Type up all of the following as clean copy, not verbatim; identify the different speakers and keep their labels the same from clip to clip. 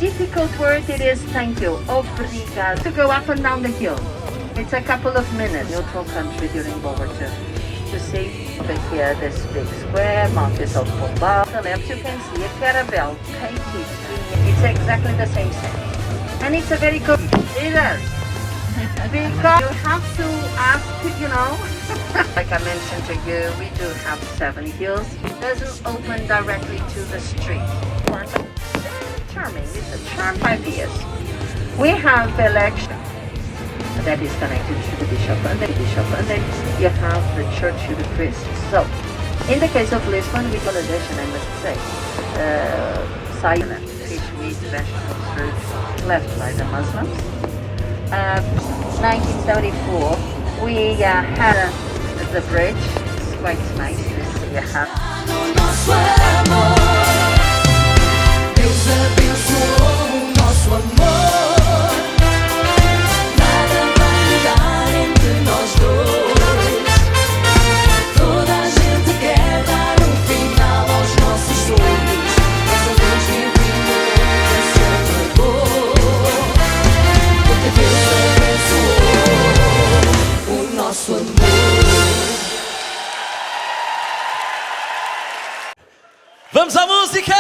Speaker 1: difficult word it is thank you. Obrigado. To go up and down the hill. It's a couple of minutes. Neutral country during World War II. To see over here this big square, mountains of Portugal. On the left you can see a caravel painted. It's exactly the same thing. And it's a very good. It is. Because you have to ask, like I mentioned to you, we do have 7 hills. It doesn't open directly to the street. Charming. It's a charm by years. We have Belem that is connected to the bishop, and then you have the church to the priest. So, in the case of Lisbon, we call addition, I must say, silent fish, meat, vegetables, fruit, left by the Muslims. 1974, we had the bridge. It's quite nice. You have. Deus abençoou o nosso amor. Nada vai mudar entre nós dois. Toda a gente quer dar final aos nossos sonhos. Essa luz divina nunca se apagou. Porque Deus abençoou o nosso amor.
Speaker 2: Vamos à música!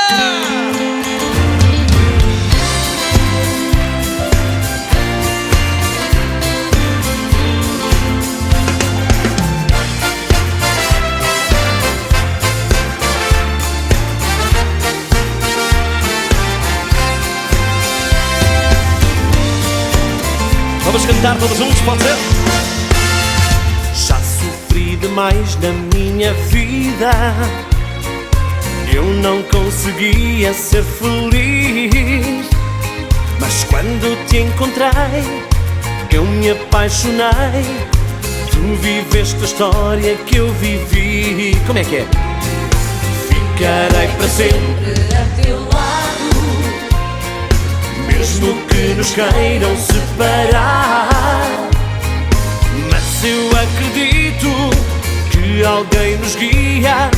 Speaker 2: Vamos cantar todos juntos, pode ser? Já sofri demais na minha vida. Eu não conseguia ser feliz, mas quando te encontrei, eu me apaixonei. Tu viveste a história que eu vivi. Como é que é? Ficarei para sempre a teu lado, mesmo que nos queiram separar. Mas eu acredito que alguém nos guia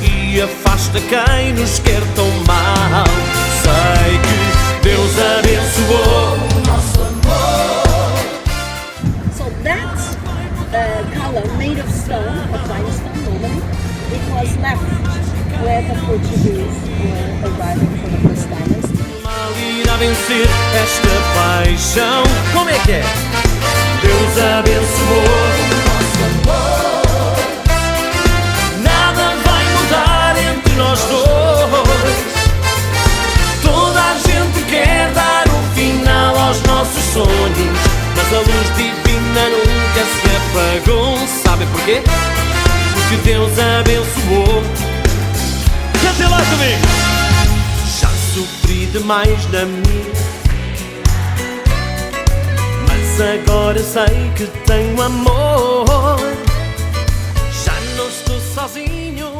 Speaker 2: e afasta quem nos quer tão mal. Sei que Deus abençoou o nosso amor.
Speaker 3: So that's the color made of stone, of limestone normally. It was left where the Portuguese were arriving for the first time.
Speaker 2: Mal irá vencer esta paixão. Como é que é? Deus abençoou o nosso amor. Nós dois, toda a gente quer dar um final aos nossos sonhos, mas a luz divina nunca se apagou. Sabe porquê? Porque Deus abençoou. Cante lá comigo! Já sofri demais na minha, mas agora sei que tenho amor. Já não estou sozinho.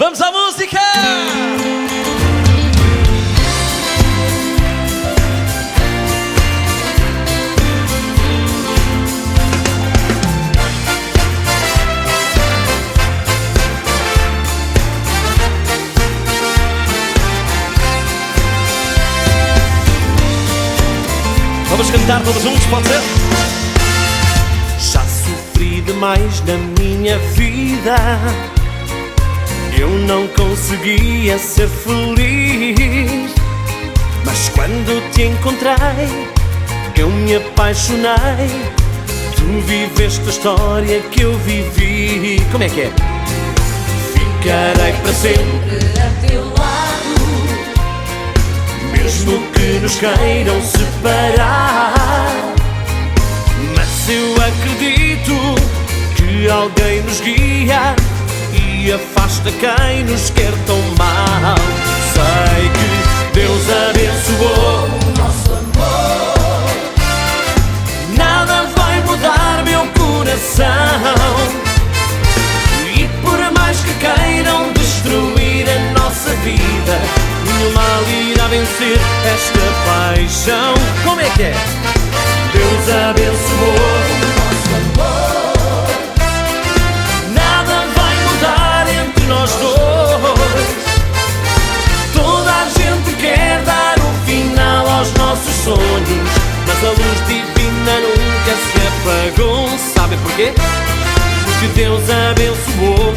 Speaker 2: Vamos à música! Vamos cantar todos juntos, pode ser? Já sofri demais na minha vida, eu não conseguia ser feliz. Mas quando te encontrei, eu me apaixonei. Tu viveste a história que eu vivi. Como é que é? Ficarei para sempre a teu lado, mesmo que nos queiram separar. Mas eu acredito que alguém nos guia e afasta quem nos quer tão mal. Sei que Deus abençoou o nosso amor, nada vai mudar meu coração. E por mais que queiram destruir a nossa vida, nenhum mal irá vencer esta paixão. Como é que é? Deus abençoou o nosso amor, nada vai mudar entre nós dois. Toda a gente quer dar um final aos nossos sonhos, mas a luz divina nunca se apagou. Sabem porquê? Porque Deus abençoou.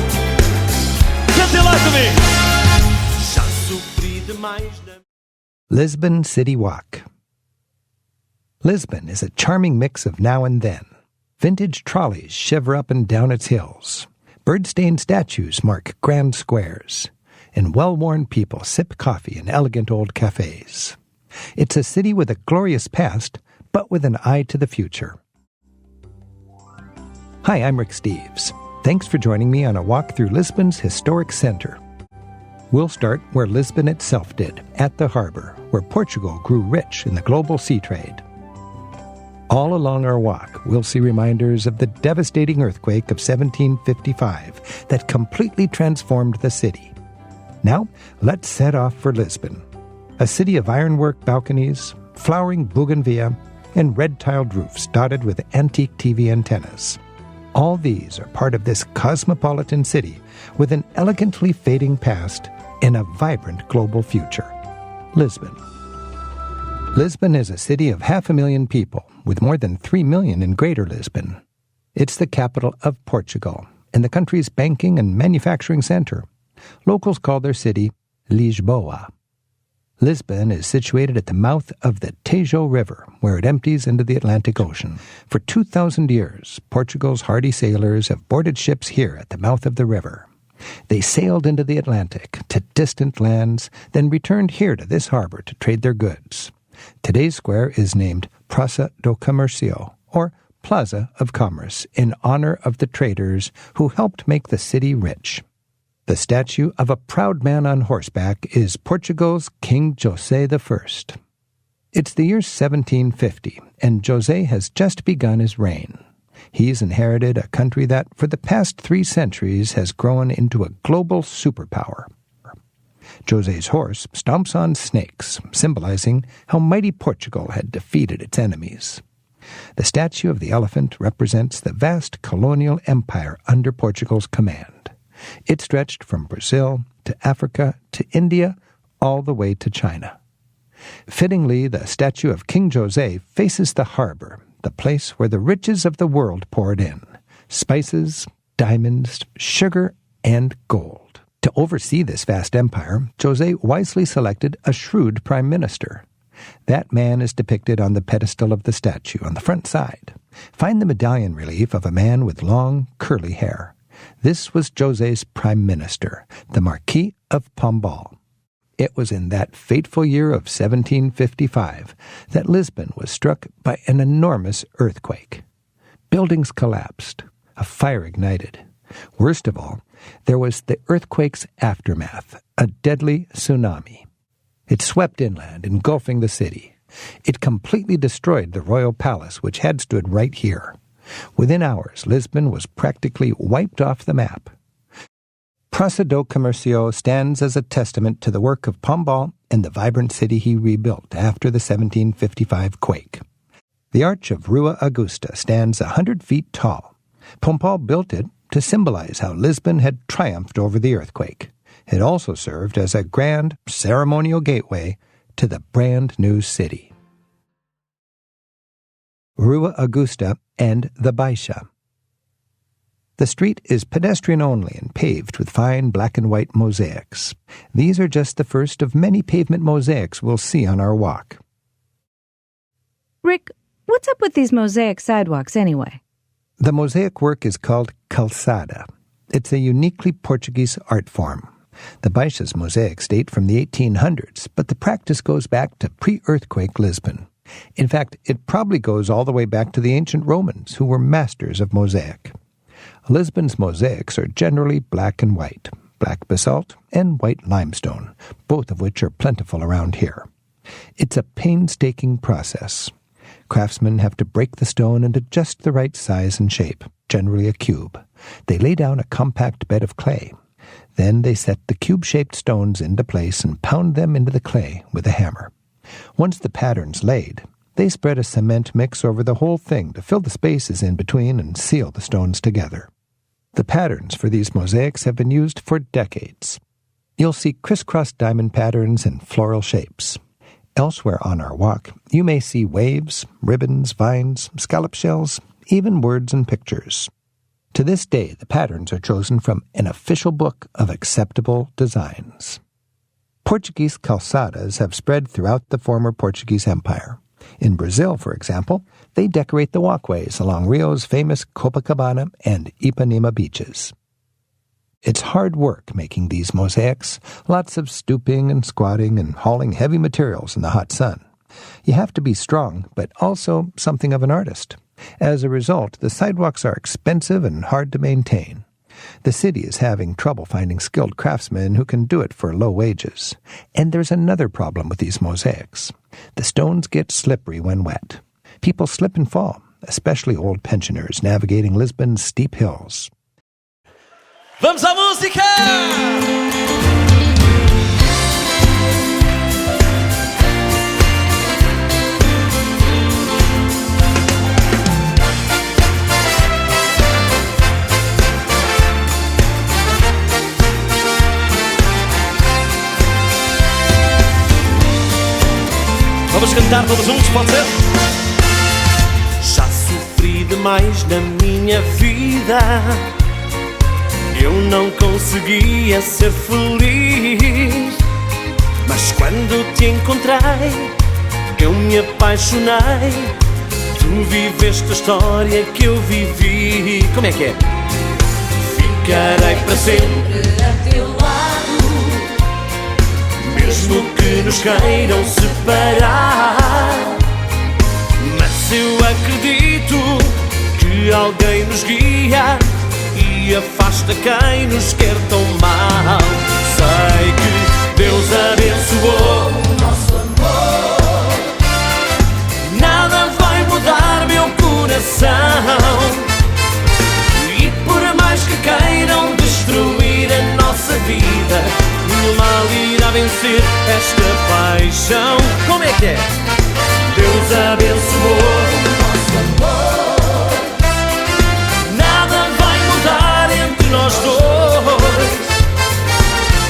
Speaker 2: Cante lá comigo! Já sofri demais na...
Speaker 4: Lisbon City Walk. Lisbon is a charming mix of now and then. Vintage trolleys shiver up and down its hills. Bird-stained statues mark grand squares, and well-worn people sip coffee in elegant old cafes. It's a city with a glorious past, but with an eye to the future. Hi, I'm Rick Steves. Thanks for joining me on a walk through Lisbon's historic center. We'll start where Lisbon itself did, at the harbor, where Portugal grew rich in the global sea trade. All along our walk, we'll see reminders of the devastating earthquake of 1755 that completely transformed the city. Now, let's set off for Lisbon, a city of ironwork balconies, flowering bougainvillea, and red-tiled roofs dotted with antique TV antennas. All these are part of this cosmopolitan city with an elegantly fading past and a vibrant global future. Lisbon. Lisbon is a city of 500,000 people, with more than 3 million in Greater Lisbon. It's the capital of Portugal and the country's banking and manufacturing center. Locals call their city Lisboa. Lisbon is situated at the mouth of the Tejo River, where it empties into the Atlantic Ocean. For 2,000 years, Portugal's hardy sailors have boarded ships here at the mouth of the river. They sailed into the Atlantic, to distant lands, then returned here to this harbor to trade their goods. Today's square is named Praça do Comércio, or Plaza of Commerce, in honor of the traders who helped make the city rich. The statue of a proud man on horseback is Portugal's King José I. It's the year 1750, and José has just begun his reign. He's inherited a country that, for the past 3 centuries, has grown into a global superpower. José's horse stomps on snakes, symbolizing how mighty Portugal had defeated its enemies. The statue of the elephant represents the vast colonial empire under Portugal's command. It stretched from Brazil to Africa to India, all the way to China. Fittingly, the statue of King José faces the harbor, the place where the riches of the world poured in: spices, diamonds, sugar, and gold. To oversee this vast empire, José wisely selected a shrewd prime minister. That man is depicted on the pedestal of the statue on the front side. Find the medallion relief of a man with long, curly hair. This was José's prime minister, the Marquis of Pombal. It was in that fateful year of 1755 that Lisbon was struck by an enormous earthquake. Buildings collapsed. A fire ignited. Worst of all, there was the earthquake's aftermath, a deadly tsunami. It swept inland, engulfing the city. It completely destroyed the royal palace, which had stood right here. Within hours, Lisbon was practically wiped off the map. Praça do Comércio stands as a testament to the work of Pombal and the vibrant city he rebuilt after the 1755 quake. The Arch of Rua Augusta stands 100 feet tall. Pombal built it to symbolize how Lisbon had triumphed over the earthquake. It also served as a grand ceremonial gateway to the brand new city. Rua Augusta and the Baixa. The street is pedestrian-only and paved with fine black and white mosaics. These are just the first of many pavement mosaics we'll see on our walk.
Speaker 5: Rick, what's up with these mosaic sidewalks anyway?
Speaker 4: The mosaic work is called calçada. It's a uniquely Portuguese art form. The Baixa's mosaics date from the 1800s, but the practice goes back to pre-earthquake Lisbon. In fact, it probably goes all the way back to the ancient Romans, who were masters of mosaic. Lisbon's mosaics are generally black and white, black basalt and white limestone, both of which are plentiful around here. It's a painstaking process. Craftsmen have to break the stone into just the right size and shape, generally a cube. They lay down a compact bed of clay. Then they set the cube-shaped stones into place and pound them into the clay with a hammer. Once the pattern's laid, they spread a cement mix over the whole thing to fill the spaces in between and seal the stones together. The patterns for these mosaics have been used for decades. You'll see crisscross diamond patterns and floral shapes. Elsewhere on our walk, you may see waves, ribbons, vines, scallop shells, even words and pictures. To this day, the patterns are chosen from an official book of acceptable designs. Portuguese calçadas have spread throughout the former Portuguese Empire. In Brazil, for example, they decorate the walkways along Rio's famous Copacabana and Ipanema beaches. It's hard work making these mosaics, lots of stooping and squatting and hauling heavy materials in the hot sun. You have to be strong, but also something of an artist. As a result, the sidewalks are expensive and hard to maintain. The city is having trouble finding skilled craftsmen who can do it for low wages. And there's another problem with these mosaics. The stones get slippery when wet. People slip and fall, especially old pensioners navigating Lisbon's steep hills.
Speaker 2: Vamos à música! Vamos cantar todos juntos, pode ser? Já sofri demais na minha vida. Eu não conseguia ser feliz. Mas quando te encontrei, eu me apaixonei. Tu viveste a história que eu vivi. Como é que é? Ficarei para sempre a teu lado, mesmo que nos queiram separar. Mas eu acredito que alguém nos guia e afasta quem nos quer tão mal. Sei que Deus abençoou o nosso amor. Nada vai mudar meu coração. E por mais que queiram destruir a nossa vida, o mal irá vencer esta paixão. Como é que é? Deus abençoou o nosso amor. Nada vai mudar entre nós dois.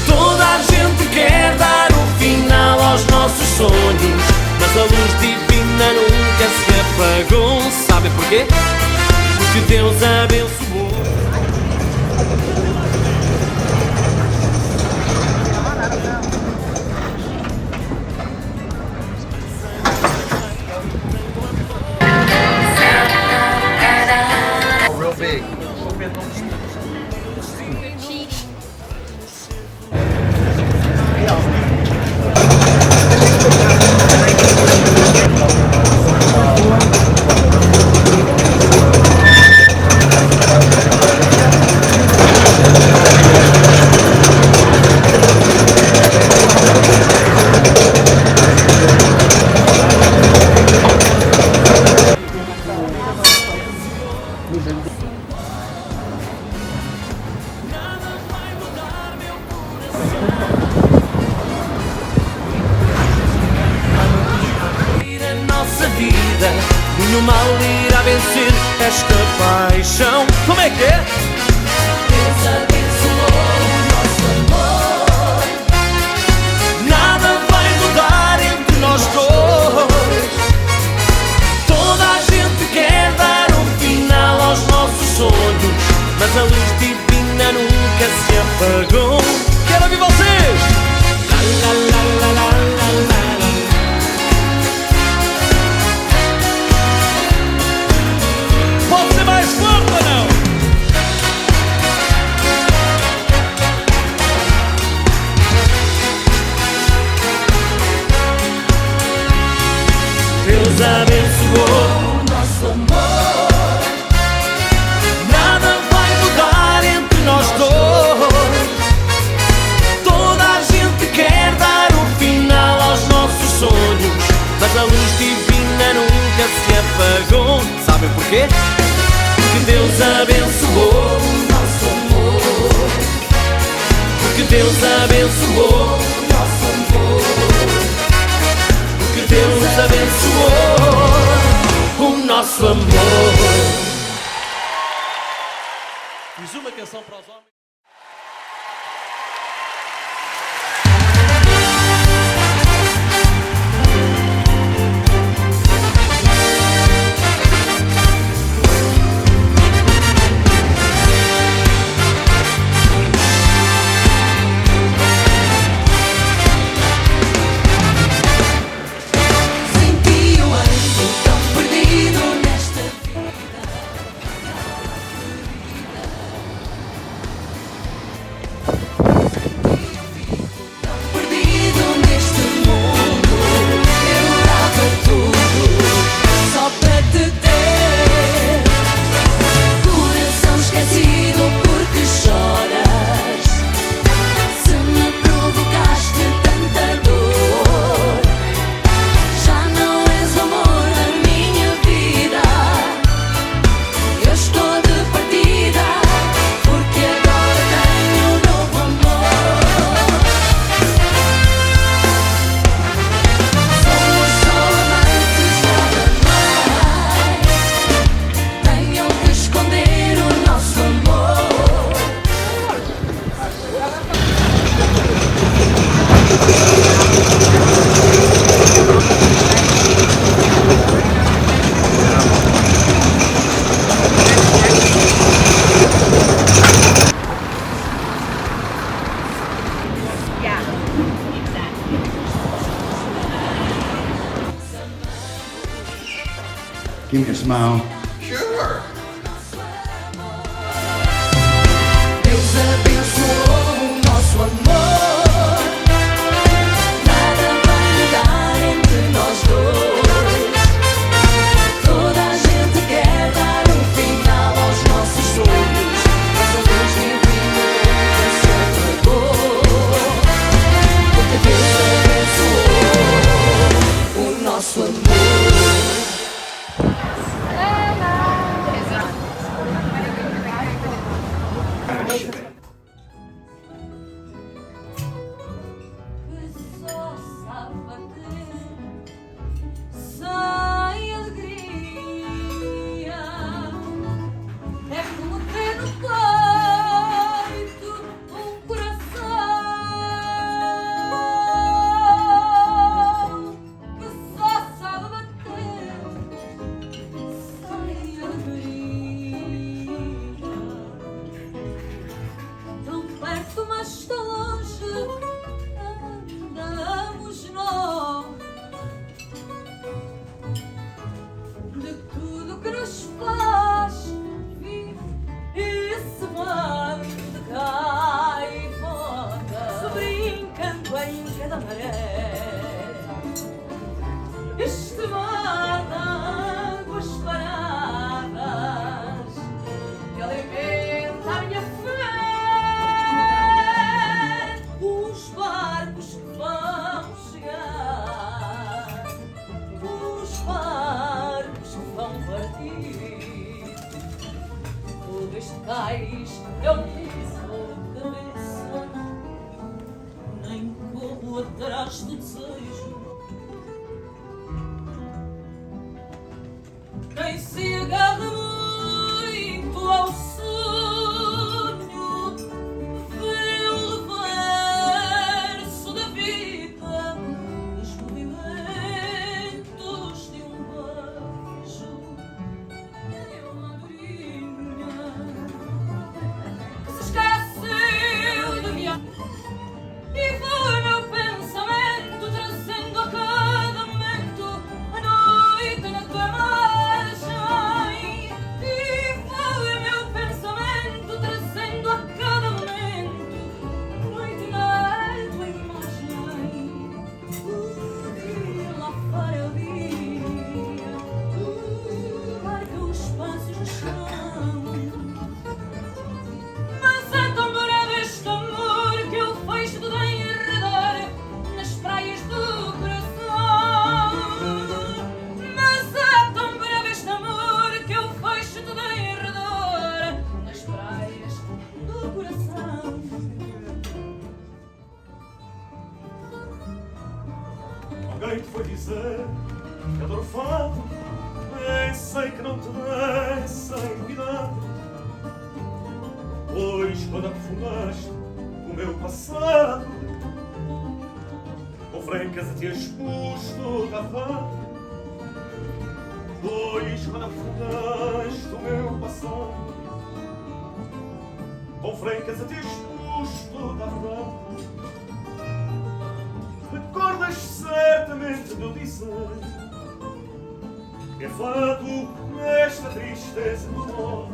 Speaker 2: Toda a gente quer dar um final aos nossos sonhos, mas a luz divina nunca se apagou. Sabe porquê? Porque Deus abençoou. e o mal irá vencer esta paixão. Como é que é?
Speaker 6: Deus abençoou o nosso amor.
Speaker 2: Nada vai mudar entre nós dois. Toda a gente quer dar um final aos nossos sonhos, mas a luz divina nunca se apagou. Quero ouvir vocês! La, la, la, la, la, la, la. Pode ser mais forte ou não? Deus abençoou
Speaker 6: O nosso amor.
Speaker 2: Nada vai mudar entre nós dois. Toda a gente quer dar um final aos nossos sonhos, mas a luz divina nunca se apagou. Sabem porquê? Porque Deus abençoou
Speaker 6: O nosso amor.
Speaker 2: Porque Deus abençoou
Speaker 6: O nosso amor.
Speaker 2: Porque Deus abençoou o nosso amor. Fiz uma canção para os homens.
Speaker 6: Senti o anjo tão perdido nesta vida. Perdido neste mundo, eu dava tudo só para te ter. Coração esquecido porque choras. Se me provocaste tanta dor, já não és o amor da minha vida. Eu estou de partida porque agora tenho um novo amor. Somos só amantes, nada mais. Tenham que esconder o nosso amor.
Speaker 7: Give me a smile.
Speaker 6: Deus abençoou o nosso amor. Nada vai mudar entre nós dois. Toda a gente quer dar um final aos nossos sonhos, mas a luz divina nunca se apagou. Porque Deus abençoou o nosso amor.
Speaker 2: Quem te foi dizer que adoro fado? Bem sei que não te dei sem cuidado. Pois quando aprofundaste o meu passado, com franqueza te expus toda a verdade. Pois quando aprofundaste o meu passado, com franqueza te expus toda a verdade. Recordas certamente de eu dizer que é fado nesta tristeza morre.